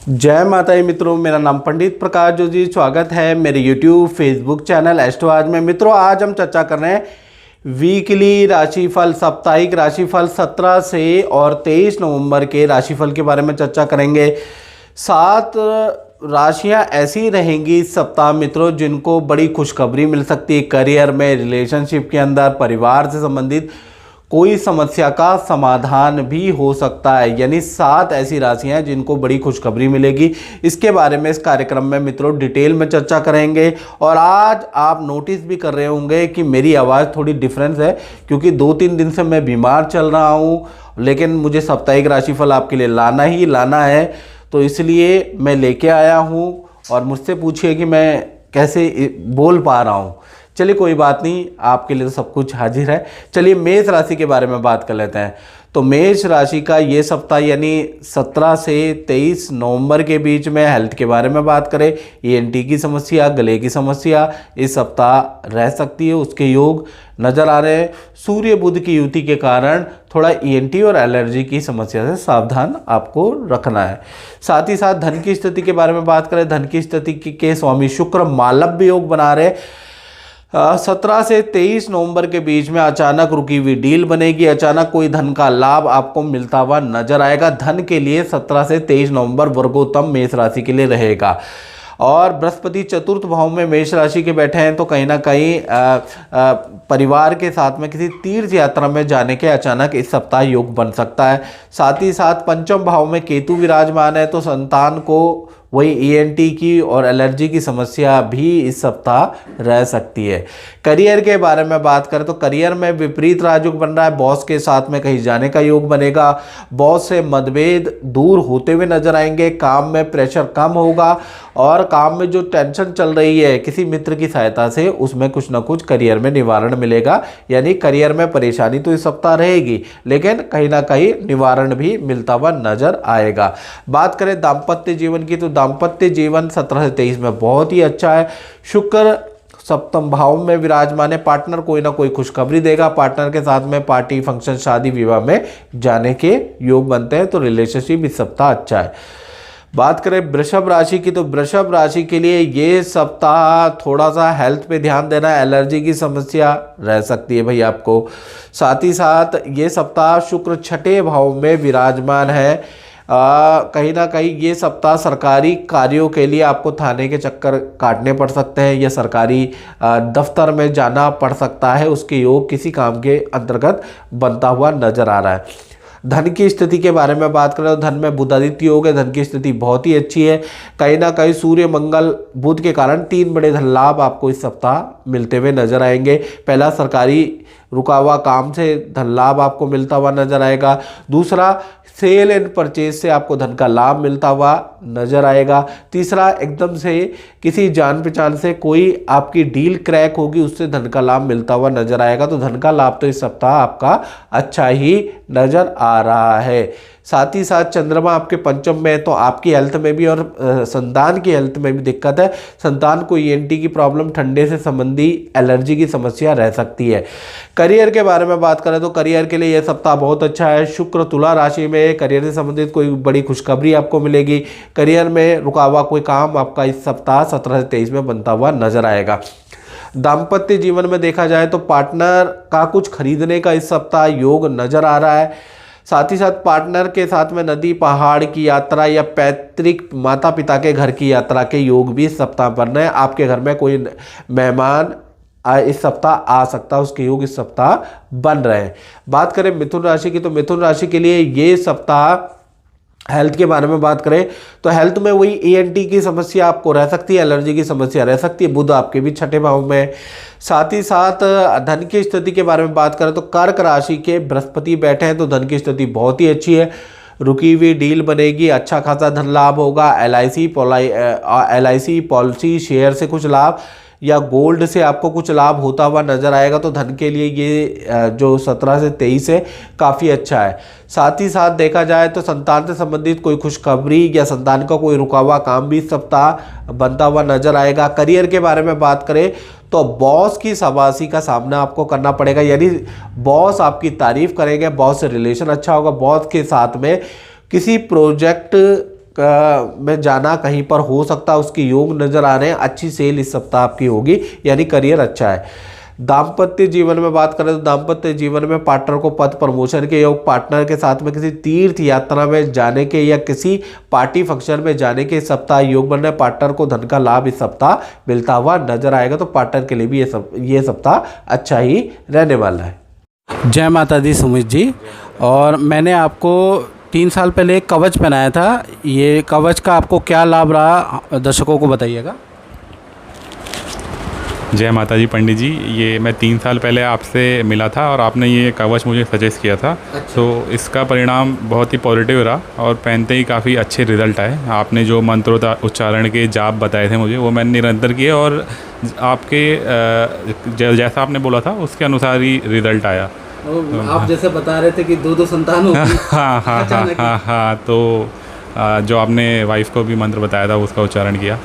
जय माता दी मित्रों, मेरा नाम पंडित प्रकाश जोशी। स्वागत है मेरे YouTube फेसबुक चैनल एस्ट्रो आज में। मित्रों, आज हम चर्चा कर रहे हैं वीकली राशिफल, साप्ताहिक राशिफल 17 से और 23 नवंबर के राशिफल के बारे में चर्चा करेंगे। 7 राशियां ऐसी रहेंगी इस सप्ताह मित्रों जिनको बड़ी खुशखबरी मिल सकती है। करियर में, रिलेशनशिप के अंदर, परिवार से संबंधित कोई समस्या का समाधान भी हो सकता है। यानी 7 ऐसी राशियां हैं जिनको बड़ी खुशखबरी मिलेगी। इसके बारे में इस कार्यक्रम में मित्रों डिटेल में चर्चा करेंगे। और आज आप नोटिस भी कर रहे होंगे कि मेरी आवाज़ थोड़ी डिफरेंस है, क्योंकि 2-3 दिन से मैं बीमार चल रहा हूँ, लेकिन मुझे साप्ताहिक राशिफल आपके लिए लाना ही लाना है, तो इसलिए मैं लेके आया हूँ। और मुझसे पूछिए कि मैं कैसे बोल पा रहा हूँ। चलिए कोई बात नहीं, आपके लिए तो सब कुछ हाजिर है। चलिए मेष राशि के बारे में बात कर लेते हैं। तो मेष राशि का ये सप्ताह यानी 17 से 23 नवंबर के बीच में हेल्थ के बारे में बात करें, ENT की समस्या, गले की समस्या इस सप्ताह रह सकती है, उसके योग नज़र आ रहे हैं। सूर्य बुध की युति के कारण थोड़ा ENT और एलर्जी की समस्या से सावधान आपको रखना है। साथ ही साथ धन की स्थिति के बारे में बात करें, धन की स्थिति के स्वामी शुक्र मालव्य योग बना रहे। 17 से 23 नवंबर के बीच में अचानक रुकी हुई डील बनेगी, अचानक कोई धन का लाभ आपको मिलता हुआ नजर आएगा। धन के लिए 17 से 23 नवंबर वर्गोत्तम मेष राशि के लिए रहेगा। और बृहस्पति चतुर्थ भाव में मेष राशि के बैठे हैं, तो कहीं ना कहीं परिवार के साथ में किसी तीर्थ यात्रा में जाने के अचानक इस सप्ताह योग बन सकता है। साथ ही साथ पंचम भाव में केतु विराजमान है, तो संतान को वही ENT की और एलर्जी की समस्या भी इस सप्ताह रह सकती है। करियर के बारे में बात करें तो करियर में विपरीत राजयोग बन रहा है, बॉस के साथ में कहीं जाने का योग बनेगा, बॉस से मतभेद दूर होते हुए नजर आएंगे, काम में प्रेशर कम होगा और काम में जो टेंशन चल रही है किसी मित्र की सहायता से उसमें कुछ ना कुछ करियर में निवारण मिलेगा। यानी करियर में परेशानी तो इस सप्ताह रहेगी, लेकिन कहीं ना कहीं निवारण भी मिलता हुआ नजर आएगा। बात करें दाम्पत्य जीवन की, तो दाम्पत्य जीवन 17 से 23 में बहुत ही अच्छा है। शुक्र सप्तम भाव में विराजमान है, पार्टनर कोई ना कोई खुशखबरी देगा, पार्टनर के साथ में पार्टी, फंक्शन, शादी विवाह में जाने के योग बनते हैं, तो रिलेशनशिप इस सप्ताह अच्छा है। बात करें वृषभ राशि की, तो वृषभ राशि के लिए ये सप्ताह थोड़ा सा हेल्थ पे ध्यान देना, एलर्जी की समस्या रह सकती है भाई आपको। साथ ही साथ ये सप्ताह शुक्र 6ठे भाव में विराजमान है। कहीं ना कहीं ये सप्ताह सरकारी कार्यों के लिए आपको थाने के चक्कर काटने पड़ सकते हैं या सरकारी दफ्तर में जाना पड़ सकता है, उसके योग किसी काम के अंतर्गत बनता हुआ नजर आ रहा है। धन की स्थिति के बारे में बात करें तो धन में बुधादित्य योग है, धन की स्थिति बहुत ही अच्छी है। कहीं ना कहीं सूर्य मंगल बुध के कारण 3 बड़े धन लाभ आपको इस सप्ताह मिलते हुए नजर आएंगे। पहला, सरकारी रुका हुआ काम से धन लाभ आपको मिलता हुआ नजर आएगा। दूसरा, सेल एंड परचेज से आपको धन का लाभ मिलता हुआ नजर आएगा। तीसरा, एकदम से किसी जान पहचान से कोई आपकी डील क्रैक होगी, उससे धन का लाभ मिलता हुआ नजर आएगा। तो धन का लाभ तो इस सप्ताह आपका अच्छा ही नजर आ रहा है। साथ ही साथ चंद्रमा आपके पंचम में है, तो आपकी हेल्थ में भी और संतान की हेल्थ में भी दिक्कत है। संतान को ENT की प्रॉब्लम, ठंडे से संबंधी एलर्जी की समस्या रह सकती है। करियर के बारे में बात करें तो करियर के लिए यह सप्ताह बहुत अच्छा है। शुक्र तुला राशि में, करियर से संबंधित कोई बड़ी खुशखबरी आपको मिलेगी। करियर में रुका हुआ कोई काम आपका इस सप्ताह 17 से 23 में बनता हुआ नजर आएगा। दाम्पत्य जीवन में देखा जाए तो पार्टनर का कुछ खरीदने का इस सप्ताह योग नजर आ रहा है। साथ ही साथ पार्टनर के साथ में नदी, पहाड़ की यात्रा या पैतृक माता पिता के घर की यात्रा के योग भी इस सप्ताह बन रहे हैं। आपके घर में कोई मेहमान इस सप्ताह आ सकता है, उसके योग इस सप्ताह बन रहे हैं। बात करें मिथुन राशि की, तो मिथुन राशि के लिए ये सप्ताह हेल्थ के बारे में बात करें तो हेल्थ में वही ENT की समस्या आपको रह सकती है, एलर्जी की समस्या रह सकती है। बुध आपके भी 6ठे भाव में। साथ ही साथ धन की स्थिति के बारे में बात करें तो कर्क राशि के बृहस्पति बैठे हैं, तो धन की स्थिति बहुत ही अच्छी है। रुकी हुई डील बनेगी, अच्छा खासा धन लाभ होगा। LIC पॉलिसी, शेयर से कुछ लाभ या गोल्ड से आपको कुछ लाभ होता हुआ नजर आएगा। तो धन के लिए ये जो 17 से 23 है काफ़ी अच्छा है। साथ ही साथ देखा जाए तो संतान से संबंधित कोई खुशखबरी या संतान का कोई रुका हुआ काम भी इस सप्ताह बनता हुआ नजर आएगा। करियर के बारे में बात करें तो बॉस की शाबाशी का सामना आपको करना पड़ेगा, यानी बॉस आपकी तारीफ करेंगे, बॉस से रिलेशन अच्छा होगा। बॉस के साथ में किसी प्रोजेक्ट में जाना कहीं पर हो सकता है, उसके योग नज़र आ रहे हैं। अच्छी सेल इस सप्ताह आपकी होगी, यानी करियर अच्छा है। दाम्पत्य जीवन में बात करें तो दाम्पत्य जीवन में पार्टनर को पद प्रमोशन के योग, पार्टनर के साथ में किसी तीर्थ यात्रा में जाने के या किसी पार्टी फंक्शन में जाने के इस सप्ताह योग बन रहे। पार्टनर को धन का लाभ इस सप्ताह मिलता हुआ नजर आएगा, तो पार्टनर के लिए भी ये सप्ताह अच्छा ही रहने वाला है। जय माता दी सुमित जी। और मैंने आपको 3 साल पहले एक कवच पहनाया था, ये कवच का आपको क्या लाभ रहा दर्शकों को बताइएगा। जय माता जी पंडित जी, ये मैं 3 साल पहले आपसे मिला था और आपने ये कवच मुझे सजेस्ट किया था। अच्छा। तो इसका परिणाम बहुत ही पॉजिटिव रहा और पहनते ही काफ़ी अच्छे रिज़ल्ट आए। आपने जो मंत्रों उच्चारण के जाप बताए थे मुझे, वो मैंने निरंतर किए और आपके जैसा आपने बोला था उसके अनुसार ही रिज़ल्ट आया। आप जैसे बता रहे थे कि 2 संतान होगी। हाँ हाँ हाँ हाँ हाँ। तो जो आपने वाइफ को भी मंत्र बताया था उसका उच्चारण किया,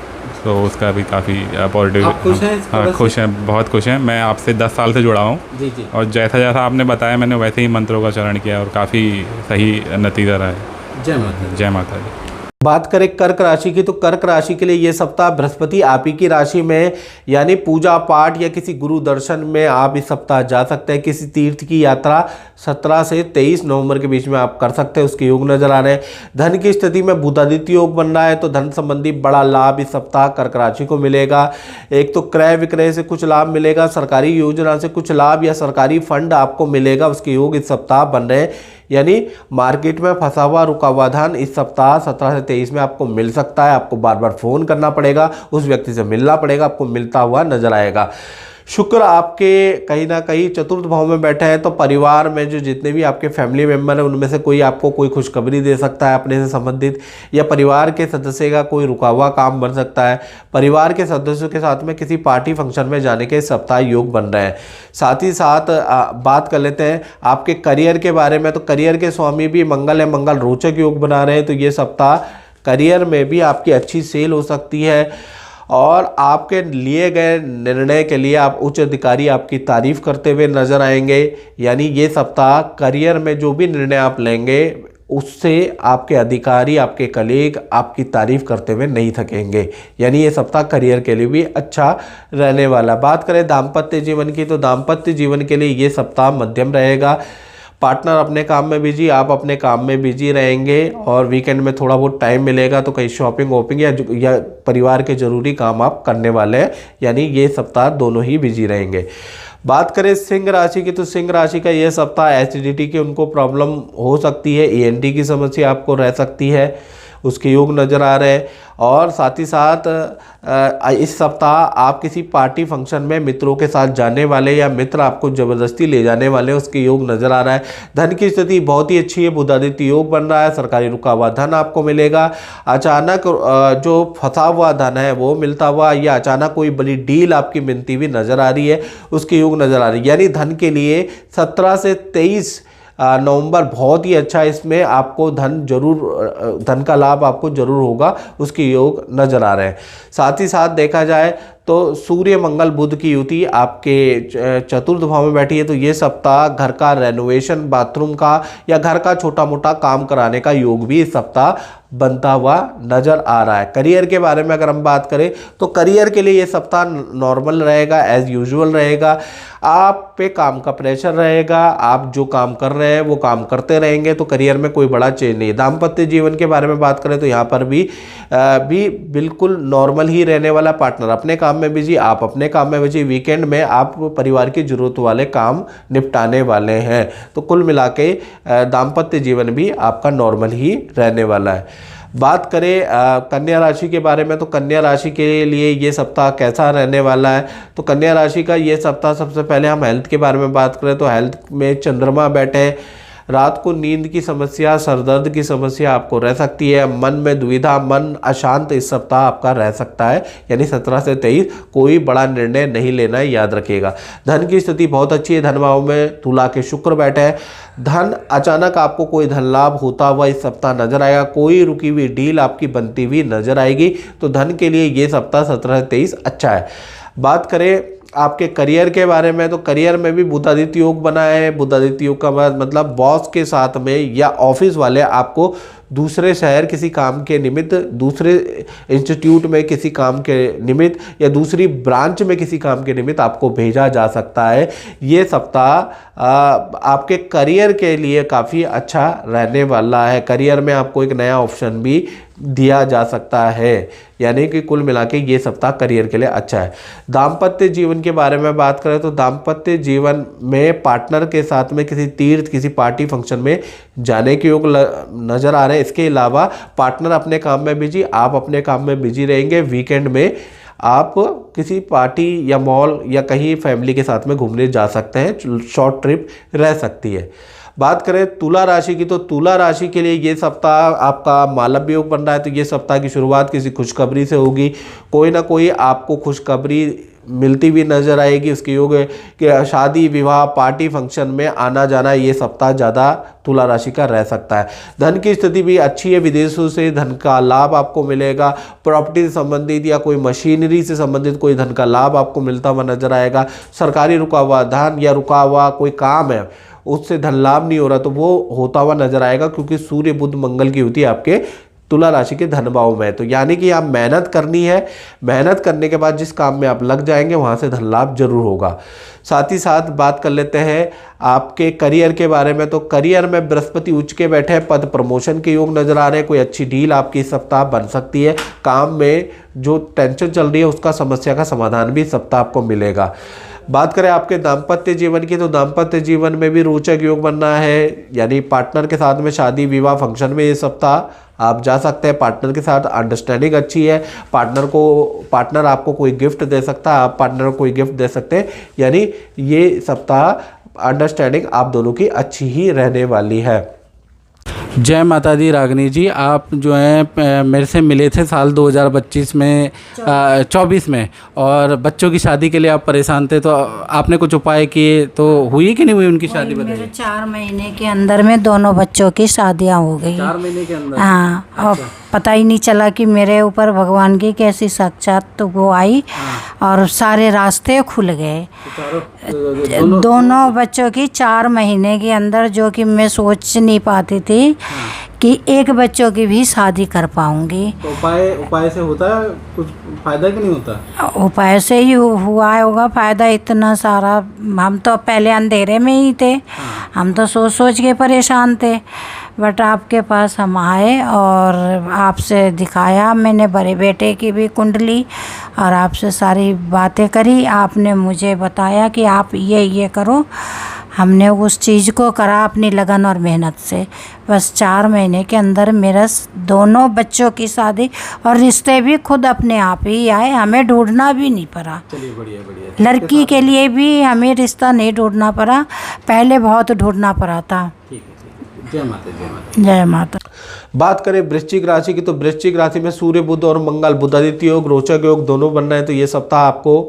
तो उसका भी काफ़ी पॉजिटिव। आप खुश हैं? हाँ खुश हैं, बहुत खुश हैं। मैं आपसे 10 साल से जुड़ा हूँ जी जी। और जैसा जैसा आपने बताया मैंने वैसे ही मंत्रों का चरण किया और काफ़ी सही नतीजा रहा है। जय माता। जय माता दी। बात करें कर्क राशि की, तो कर्क राशि के लिए ये सप्ताह बृहस्पति आप ही की राशि में, यानी पूजा पाठ या किसी गुरु दर्शन में आप इस सप्ताह जा सकते हैं। किसी तीर्थ की यात्रा 17 से 23 नवंबर के बीच में आप कर सकते हैं, उसके योग नजर आ रहे हैं। धन की स्थिति में बुधादित्य योग बन रहा है, तो धन संबंधी बड़ा लाभ इस सप्ताह कर्क राशि को मिलेगा। एक तो क्रय विक्रय से कुछ लाभ मिलेगा, सरकारी योजना से कुछ लाभ या सरकारी फंड आपको मिलेगा, उसके योग इस सप्ताह बन रहे हैं। यानी मार्केट में फंसा हुआ रुका हुआ धन इस सप्ताह 17 से 23 में आपको मिल सकता है। आपको बार बार फोन करना पड़ेगा, उस व्यक्ति से मिलना पड़ेगा, आपको मिलता हुआ नजर आएगा। शुक्र आपके कहीं ना कहीं चतुर्थ भाव में बैठे हैं, तो परिवार में जो जितने भी आपके फैमिली मेम्बर हैं उनमें से कोई आपको कोई खुशखबरी दे सकता है अपने से संबंधित, या परिवार के सदस्य का कोई रुका हुआ काम बन सकता है। परिवार के सदस्यों के साथ में किसी पार्टी फंक्शन में जाने के सप्ताह योग बन रहे हैं। साथ ही साथ बात कर लेते हैं आपके करियर के बारे में, तो करियर के स्वामी भी मंगल है, मंगल रोचक योग बना रहे हैं, तो ये सप्ताह करियर में भी आपकी अच्छी सेल हो सकती है। और आपके लिए गए निर्णय के लिए आप उच्च अधिकारी आपकी तारीफ करते हुए नजर आएंगे। यानी ये सप्ताह करियर में जो भी निर्णय आप लेंगे उससे आपके अधिकारी, आपके कलीग आपकी तारीफ करते हुए नहीं थकेंगे। यानी ये सप्ताह करियर के लिए भी अच्छा रहने वाला। बात करें दाम्पत्य जीवन की, तो दाम्पत्य जीवन के लिए ये सप्ताह मध्यम रहेगा। पार्टनर अपने काम में बिजी, आप अपने काम में बिजी रहेंगे और वीकेंड में थोड़ा बहुत टाइम मिलेगा तो कहीं शॉपिंग वॉपिंग या परिवार के ज़रूरी काम आप करने वाले हैं। यानी ये सप्ताह दोनों ही बिजी रहेंगे। बात करें सिंह राशि की, तो सिंह राशि का ये सप्ताह एसिडिटी की उनको प्रॉब्लम हो सकती है, ENT की समस्या आपको रह सकती है, उसके योग नज़र आ रहे हैं। और साथ ही साथ इस सप्ताह आप किसी पार्टी फंक्शन में मित्रों के साथ जाने वाले या मित्र आपको ज़बरदस्ती ले जाने वाले, उसके योग नज़र आ रहा है। धन की स्थिति बहुत ही अच्छी है, बुधादित्य योग बन रहा है, सरकारी रुका हुआ धन आपको मिलेगा। अचानक जो फंसा हुआ धन है वो मिलता हुआ, या अचानक कोई बड़ी डील आपकी मिलती हुई नज़र आ रही है, उसके योग नज़र आ रही है। यानी धन के लिए 17 से 23 नवंबर बहुत ही अच्छा, इसमें आपको धन का लाभ आपको जरूर होगा, उसके योग नजर आ रहे हैं। साथ ही साथ देखा जाए तो सूर्य मंगल बुध की युति आपके चतुर्थ भाव में बैठी है, तो ये सप्ताह घर का रेनोवेशन, बाथरूम का या घर का छोटा मोटा काम कराने का योग भी इस सप्ताह बनता हुआ नजर आ रहा है। करियर के बारे में अगर हम बात करें तो करियर के लिए ये सप्ताह नॉर्मल रहेगा, एज यूजुअल रहेगा। आप पे काम का प्रेशर रहेगा, आप जो काम कर रहे हैं वो काम करते रहेंगे, तो करियर में कोई बड़ा चेंज नहीं है। दाम्पत्य जीवन के बारे में बात करें तो यहाँ पर भी बिल्कुल नॉर्मल ही रहने वाला। पार्टनर अपने काम में बिजी, आप अपने काम में बिजी। वीकेंड में आप परिवार की जरूरत वाले काम निपटाने वाले हैं, तो कुल मिला के दाम्पत्य जीवन भी आपका नॉर्मल ही रहने वाला है। बात करें कन्या राशि के बारे में, तो कन्या राशि के लिए ये सप्ताह कैसा रहने वाला है, तो कन्या राशि का ये सप्ताह, सबसे पहले हम हेल्थ के बारे में बात करें तो हेल्थ में चंद्रमा बैठे, रात को नींद की समस्या, सरदर्द की समस्या आपको रह सकती है। मन में दुविधा, मन अशांत इस सप्ताह आपका रह सकता है। यानी 17 से 23 कोई बड़ा निर्णय नहीं लेना है, याद रखिएगा। धन की स्थिति बहुत अच्छी है, धन भाव में तुला के शुक्र बैठे हैं। धन अचानक आपको कोई धन लाभ होता हुआ इस सप्ताह नजर आएगा, कोई रुकी हुई डील आपकी बनती हुई नजर आएगी, तो धन के लिए ये सप्ताह 17 से 23 अच्छा है। बात करें आपके करियर के बारे में, तो करियर में भी बुधादित्य योग बना है। बुधादित्य योग का मतलब बॉस के साथ में या ऑफिस वाले आपको दूसरे शहर किसी काम के निमित्त, दूसरे इंस्टीट्यूट में किसी काम के निमित्त या दूसरी ब्रांच में किसी काम के निमित्त आपको भेजा जा सकता है। ये सप्ताह आपके करियर के लिए काफ़ी अच्छा रहने वाला है। करियर में आपको एक नया ऑप्शन भी दिया जा सकता है, यानी कि कुल मिला के ये सप्ताह करियर के लिए अच्छा है। दाम्पत्य जीवन के बारे में बात करें तो दाम्पत्य जीवन में पार्टनर के साथ में किसी तीर्थ, किसी पार्टी फंक्शन में जाने के योग नज़र आ रहे हैं। इसके अलावा पार्टनर अपने काम में बिजी, आप अपने काम में बिजी रहेंगे। वीकेंड में आप किसी पार्टी या मॉल या कहीं फैमिली के साथ में घूमने जा सकते हैं, शॉर्ट ट्रिप रह सकती है। बात करें तुला राशि की तो तुला राशि के लिए ये सप्ताह आपका मालव्य योग बन रहा है, तो ये सप्ताह की शुरुआत किसी खुशखबरी से होगी। कोई ना कोई आपको खुशखबरी मिलती भी नजर आएगी। उसके योग कि शादी, विवाह, पार्टी, फंक्शन में आना जाना ये सप्ताह ज़्यादा तुला राशि का रह सकता है। धन की स्थिति भी अच्छी है, विदेशों से धन का लाभ आपको मिलेगा। प्रॉपर्टी से संबंधित या कोई मशीनरी से संबंधित कोई धन का लाभ आपको मिलता हुआ नजर आएगा। सरकारी रुका हुआ धन या रुका हुआ कोई काम है उससे धन लाभ नहीं हो रहा तो वो होता हुआ नजर आएगा, क्योंकि सूर्य बुध मंगल की युति आपके तुला राशि के धन भाव में है। तो यानी कि आप मेहनत करनी है, मेहनत करने के बाद जिस काम में आप लग जाएंगे वहाँ से धन लाभ जरूर होगा। साथ ही साथ बात कर लेते हैं आपके करियर के बारे में। तो करियर में बृहस्पति उच्च के बैठे हैं, पद प्रमोशन के योग नजर आ रहे हैं। कोई अच्छी डील आपकी इस सप्ताह बन सकती है। काम में जो टेंशन चल रही है उसका समस्या का समाधान भी इस सप्ताह आपको मिलेगा। बात करें आपके दाम्पत्य जीवन की तो दाम्पत्य जीवन में भी रोचक योग बनना है, यानी पार्टनर के साथ में शादी, विवाह, फंक्शन में ये सप्ताह आप जा सकते हैं। पार्टनर के साथ अंडरस्टैंडिंग अच्छी है। पार्टनर आपको कोई गिफ्ट दे सकता है, आप पार्टनर को कोई गिफ्ट दे सकते हैं, यानी ये सप्ताह अंडरस्टैंडिंग आप दोनों की अच्छी ही रहने वाली है। जय माता दी रागिनी जी, आप जो हैं मेरे से मिले थे साल 2025 में 24 में, और बच्चों की शादी के लिए आप परेशान थे, तो आपने कुछ उपाय किए तो हुई कि नहीं हुई उनकी शादी? मेरे 4 महीने के अंदर में दोनों बच्चों की शादियां हो गई। 4 महीने के अंदर? हाँ, और पता ही नहीं चला कि मेरे ऊपर भगवान की कैसी साक्षात तो वो आई और सारे रास्ते खुल गए। दोनों बच्चों की 4 महीने के अंदर, जो कि मैं सोच नहीं पाती थी कि एक बच्चों की भी शादी कर पाऊंगी। तो उपाय से होता है कुछ फायदा कि नहीं होता? उपाय से ही हुआ होगा फायदा इतना सारा। हम तो पहले अंधेरे में ही थे, हम तो सोच सोच के परेशान थे, बट आपके पास हम आए और आपसे दिखाया। मैंने बड़े बेटे की भी कुंडली और आपसे सारी बातें करी। आपने मुझे बताया कि आप ये करो। हमने उस चीज़ को करा अपनी लगन और मेहनत से। बस 4 महीने के अंदर मेरा दोनों बच्चों की शादी और रिश्ते भी खुद अपने आप ही आए, हमें ढूंढना भी नहीं पड़ा। चलिए बढ़िया। लड़की के लिए भी हमें रिश्ता नहीं ढूंढना पड़ा, पहले बहुत ढूंढना पड़ा था। ठीक है। जय माता। जय माता। बात करें वृश्चिक राशि की तो वृश्चिक राशि में सूर्य, बुध और मंगल, बुधादित्य योग, रोचक योग दोनों बन रहे हैं। तो ये सप्ताह आपको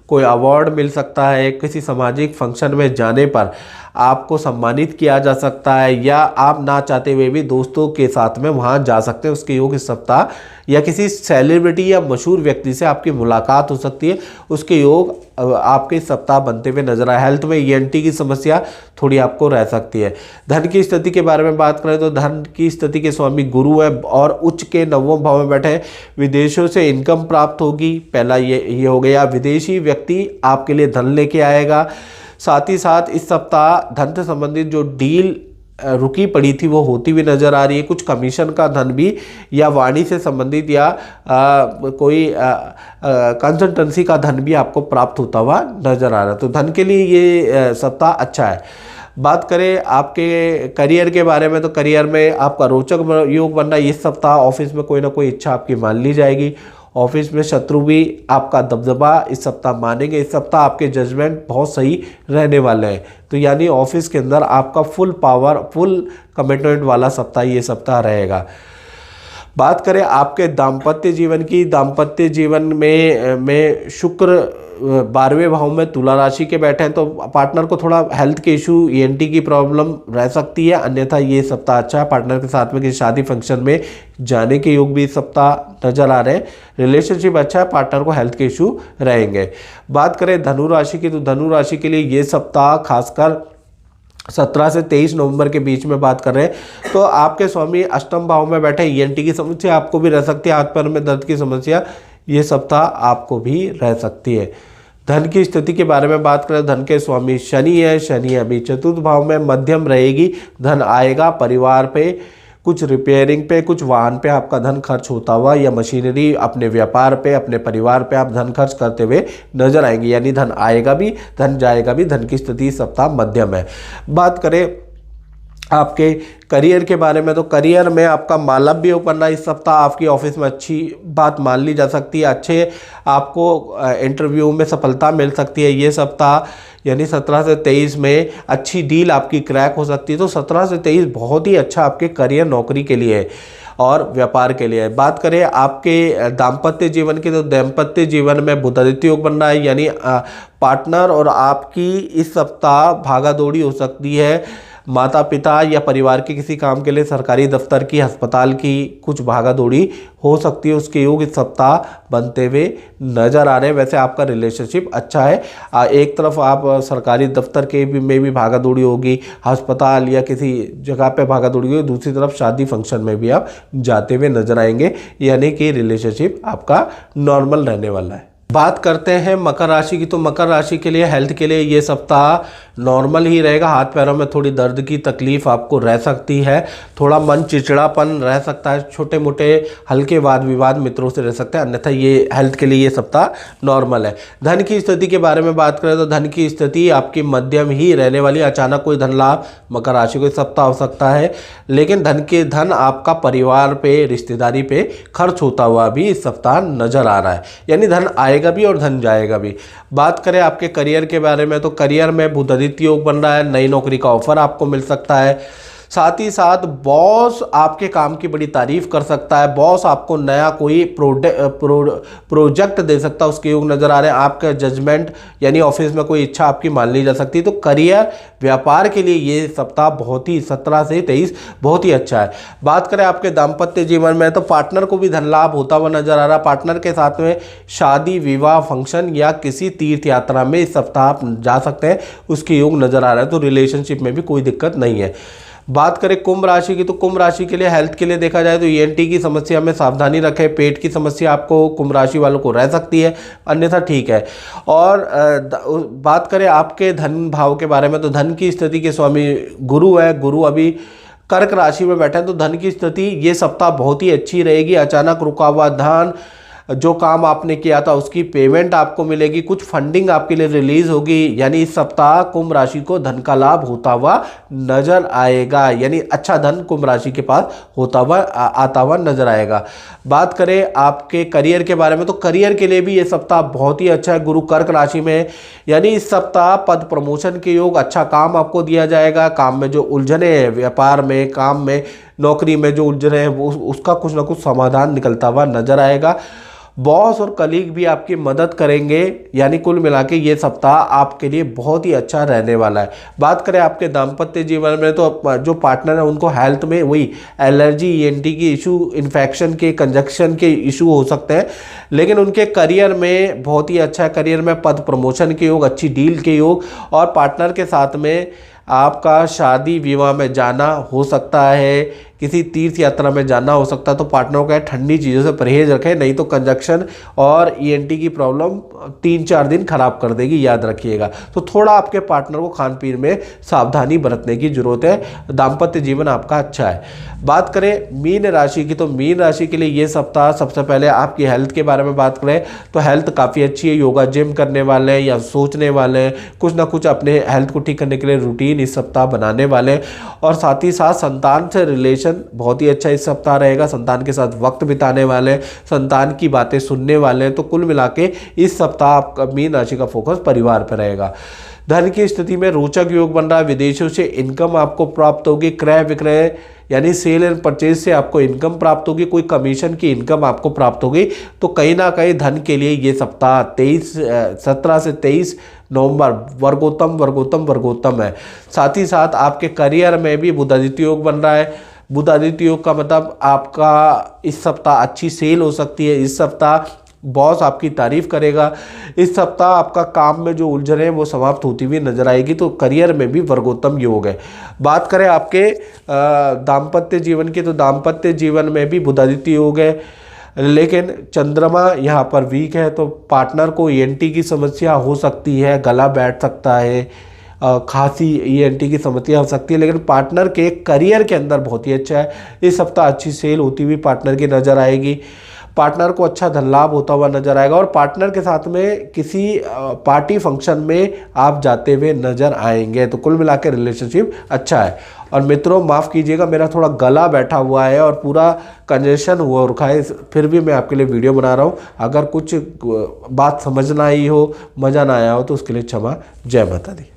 कोई अवार्ड मिल सकता है, किसी सामाजिक फंक्शन में जाने पर आपको सम्मानित किया जा सकता है, या आप ना चाहते हुए भी दोस्तों के साथ में वहाँ जा सकते हैं। उसके योग इस सप्ताह, या किसी सेलिब्रिटी या मशहूर व्यक्ति से आपकी मुलाकात हो सकती है, उसके योग आपके इस सप्ताह बनते हुए नजर आए। हेल्थ में ENT की समस्या थोड़ी आपको रह सकती है। धन की स्थिति के बारे में बात करें तो धन की स्थिति के स्वामी गुरु है और उच्च के 9वें भाव में बैठे हैं। विदेशों से इनकम प्राप्त होगी, पहला ये हो गया। विदेशी व्यक्ति आपके लिए धन लेके आएगा। साथ ही साथ इस सप्ताह धन से संबंधित जो डील रुकी पड़ी थी वो होती हुई नज़र आ रही है। कुछ कमीशन का धन भी या वाणी से संबंधित या कोई कंसल्टेंसी का धन भी आपको प्राप्त होता हुआ नज़र आ रहा है। तो धन के लिए ये सप्ताह अच्छा है। बात करें आपके करियर के बारे में तो करियर में आपका रोचक योग बनना इस सप्ताह। ऑफिस में कोई ना कोई इच्छा आपकी मान ली जाएगी। ऑफिस में शत्रु भी आपका दबदबा इस सप्ताह मानेंगे। इस सप्ताह आपके जजमेंट बहुत सही रहने वाले हैं। तो यानी ऑफिस के अंदर आपका फुल पावर, फुल कमिटमेंट वाला सप्ताह ये सप्ताह रहेगा। बात करें आपके दाम्पत्य जीवन की, दाम्पत्य जीवन में शुक्र 12वें भाव में तुला राशि के बैठे हैं, तो पार्टनर को थोड़ा हेल्थ के इशू, ENT की प्रॉब्लम रह सकती है। अन्यथा ये सप्ताह अच्छा है। पार्टनर के साथ में किसी शादी फंक्शन में जाने के योग भी इस सप्ताह नजर आ रहे हैं। रिलेशनशिप अच्छा है, पार्टनर को हेल्थ के इशू रहेंगे। बात करें धनु राशि की तो धनु राशि के लिए ये सप्ताह खासकर 17 से 23 नवंबर के बीच में बात कर रहे हैं तो आपके स्वामी अष्टम भाव में बैठे, ईएनटी की समस्या आपको भी रह सकती है, हाथ पैर में दर्द की समस्या ये सप्ताह आपको भी रह सकती है। धन की स्थिति के बारे में बात करें, धन के स्वामी शनि है, शनि अभी चतुर्थ भाव में मध्यम रहेगी, धन आएगा। परिवार पे कुछ रिपेयरिंग पे, कुछ वाहन पे आपका धन खर्च होता हुआ या मशीनरी, अपने व्यापार पे, अपने परिवार पे आप धन खर्च करते हुए नजर आएंगे, यानी धन आएगा भी धन जाएगा भी। धन की स्थिति इस सप्ताह मध्यम है। बात करें आपके करियर के बारे में तो करियर में आपका मालव्य उपन्ना इस सप्ताह आपकी ऑफिस में अच्छी बात मान ली जा सकती है, अच्छे आपको इंटरव्यू में सफलता मिल सकती है ये सप्ताह, यानी 17 से 23 में अच्छी डील आपकी क्रैक हो सकती है। तो 17 से 23 बहुत ही अच्छा आपके करियर नौकरी के लिए है और व्यापार के लिए है। बात करें आपके दाम्पत्य जीवन की तो दाम्पत्य जीवन में बुधादित्य योग बन रहा है, यानी पार्टनर और आपकी इस सप्ताह भागा दौड़ी हो सकती है। माता पिता या परिवार के किसी काम के लिए सरकारी दफ्तर की, अस्पताल की कुछ भागा दौड़ी हो सकती है, उसके योग इस सप्ताह बनते हुए नजर आ रहे हैं। वैसे आपका रिलेशनशिप अच्छा है, एक तरफ आप सरकारी दफ्तर के में भी भागा दौड़ी होगी, अस्पताल या किसी जगह पे भागा दौड़ी होगी, दूसरी तरफ शादी फंक्शन में भी आप जाते हुए नजर आएंगे, यानी कि रिलेशनशिप आपका नॉर्मल रहने वाला है। बात करते हैं मकर राशि की तो मकर राशि के लिए हेल्थ के लिए ये सप्ताह नॉर्मल ही रहेगा। हाथ पैरों में थोड़ी दर्द की तकलीफ आपको रह सकती है, थोड़ा मन चिड़चिड़ापन रह सकता है, छोटे मोटे हल्के वाद विवाद मित्रों से रह सकते हैं, अन्यथा ये हेल्थ के लिए ये सप्ताह नॉर्मल है। धन की स्थिति के बारे में बात करें तो धन की स्थिति आपकी मध्यम ही रहने वाली। अचानक कोई धन लाभ मकर राशि को इस सप्ताह हो सकता है, लेकिन धन आपका परिवार पे, रिश्तेदारी पे खर्च होता हुआ भी इस सप्ताह नजर आ रहा है, यानी धन आएगा भी और धन जाएगा भी। बात करें आपके करियर के बारे में तो करियर में बुधादित्य योग बन रहा है, नई नौकरी का ऑफर आपको मिल सकता है। साथ ही साथ बॉस आपके काम की बड़ी तारीफ कर सकता है, बॉस आपको नया कोई प्रोजेक्ट दे सकता है, उसके योग नजर आ रहे हैं। आपका जजमेंट यानी ऑफिस में कोई इच्छा आपकी मान ली जा सकती है। तो करियर व्यापार के लिए ये सप्ताह बहुत ही 17 से 23 बहुत ही अच्छा है। बात करें आपके दाम्पत्य जीवन में तो पार्टनर को भी धन लाभ होता हुआ नजर आ रहा है। पार्टनर के साथ में शादी, विवाह, फंक्शन या किसी तीर्थ यात्रा में इस सप्ताह आप जा सकते हैं, उसके योग नजर आ रहा है। तो रिलेशनशिप में भी कोई दिक्कत नहीं है। बात करें कुंभ राशि की तो कुंभ राशि के लिए हेल्थ के लिए देखा जाए तो ईएनटी की समस्या में सावधानी रखें, पेट की समस्या आपको कुंभ राशि वालों को रह सकती है, अन्यथा ठीक है। और बात करें आपके धन भाव के बारे में तो धन की स्थिति के स्वामी गुरु है, गुरु अभी कर्क राशि में बैठे हैं, तो धन की स्थिति ये सप्ताह बहुत ही अच्छी रहेगी। अचानक रुका हुआ धन, जो काम आपने किया था उसकी पेमेंट आपको मिलेगी, कुछ फंडिंग आपके लिए रिलीज होगी, यानी इस सप्ताह कुंभ राशि को धन का लाभ होता हुआ नजर आएगा, यानी अच्छा धन कुंभ राशि के पास होता हुआ आता हुआ नजर आएगा। बात करें आपके करियर के बारे में तो करियर के लिए भी ये सप्ताह बहुत ही अच्छा है। गुरु कर्क राशि में, यानी इस सप्ताह पद प्रमोशन के योग, अच्छा काम आपको दिया जाएगा। काम में जो उलझने हैं, व्यापार में, काम में, नौकरी में जो उलझने हैं वो उसका कुछ ना कुछ समाधान निकलता हुआ नजर आएगा। बॉस और कलीग भी आपकी मदद करेंगे, यानी कुल मिला के ये सप्ताह आपके लिए बहुत ही अच्छा रहने वाला है। बात करें आपके दाम्पत्य जीवन में तो जो पार्टनर है उनको हेल्थ में वही एलर्जी, ईएनटी की इशू, इन्फेक्शन के, कंजक्शन के इशू हो सकते हैं, लेकिन उनके करियर में बहुत ही अच्छा है। करियर में पद प्रमोशन के योग, अच्छी डील के योग और पार्टनर के साथ में आपका शादी विवाह में जाना हो सकता है, किसी तीर्थ यात्रा में जाना हो सकता है। तो पार्टनर का ठंडी चीज़ों से परहेज रखें, नहीं तो कंजक्शन और ईएनटी की प्रॉब्लम 3-4 दिन खराब कर देगी, याद रखिएगा। तो थोड़ा आपके पार्टनर को खान पीन में सावधानी बरतने की जरूरत है। दाम्पत्य जीवन आपका अच्छा है। बात करें मीन राशि की तो मीन राशि के लिए ये सप्ताह सबसे पहले आपकी हेल्थ के बारे में बात करें तो हेल्थ काफ़ी अच्छी है। योगा जिम करने वाले हैं या सोचने वाले हैं, कुछ ना कुछ अपने हेल्थ को ठीक करने के लिए रूटीन इस सप्ताह बनाने वाले हैं। और साथ ही साथ संतान से रिलेशन बहुत ही अच्छा इस सप्ताह रहेगा। संतान के साथ वक्त बिताने वाले, संतान की बातें सुनने वाले हैं। तो कुल मिला के इस सप्ताह आपका मीन राशि का फोकस परिवार पर रहेगा। धन की स्थिति में रोचक योग बन रहा है। विदेशों से इनकम आपको प्राप्त होगी। क्रय विक्रय यानी सेल एंड परचेज से आपको इनकम प्राप्त होगी, कोई कमीशन की इनकम आपको प्राप्त होगी। तो कहीं ना कहीं धन के लिए ये सप्ताह 17 से 23 नवंबर वर्गोत्तम है। साथ ही साथ आपके करियर में भी बुधादित्य योग बन रहा है। बुधादित्य योग का मतलब आपका इस सप्ताह अच्छी सेल हो सकती है। इस सप्ताह बॉस आपकी तारीफ करेगा। इस सप्ताह आपका काम में जो उलझन है वो समाप्त होती हुई नजर आएगी, तो करियर में भी वर्गोत्तम योग है। बात करें आपके दाम्पत्य जीवन की, तो दाम्पत्य जीवन में भी बुधादित्य योग है, लेकिन चंद्रमा यहाँ पर वीक है, तो पार्टनर को ENT की समस्या हो सकती है, गला बैठ सकता है, खांसी ENT की समस्या हो सकती है। लेकिन पार्टनर के करियर के अंदर बहुत ही अच्छा है। इस सप्ताह अच्छी सेल होती हुई पार्टनर की नज़र आएगी, पार्टनर को अच्छा धन लाभ होता हुआ नजर आएगा, और पार्टनर के साथ में किसी पार्टी फंक्शन में आप जाते हुए नजर आएंगे। तो कुल मिला के रिलेशनशिप अच्छा है। और मित्रों माफ़ कीजिएगा, मेरा थोड़ा गला बैठा हुआ है और पूरा कंजेशन हुआ रखा है, फिर भी मैं आपके लिए वीडियो बना रहा हूँ। अगर कुछ बात समझ ना आई हो, मज़ा ना आया हो, तो उसके लिए क्षमा। जय माता दी।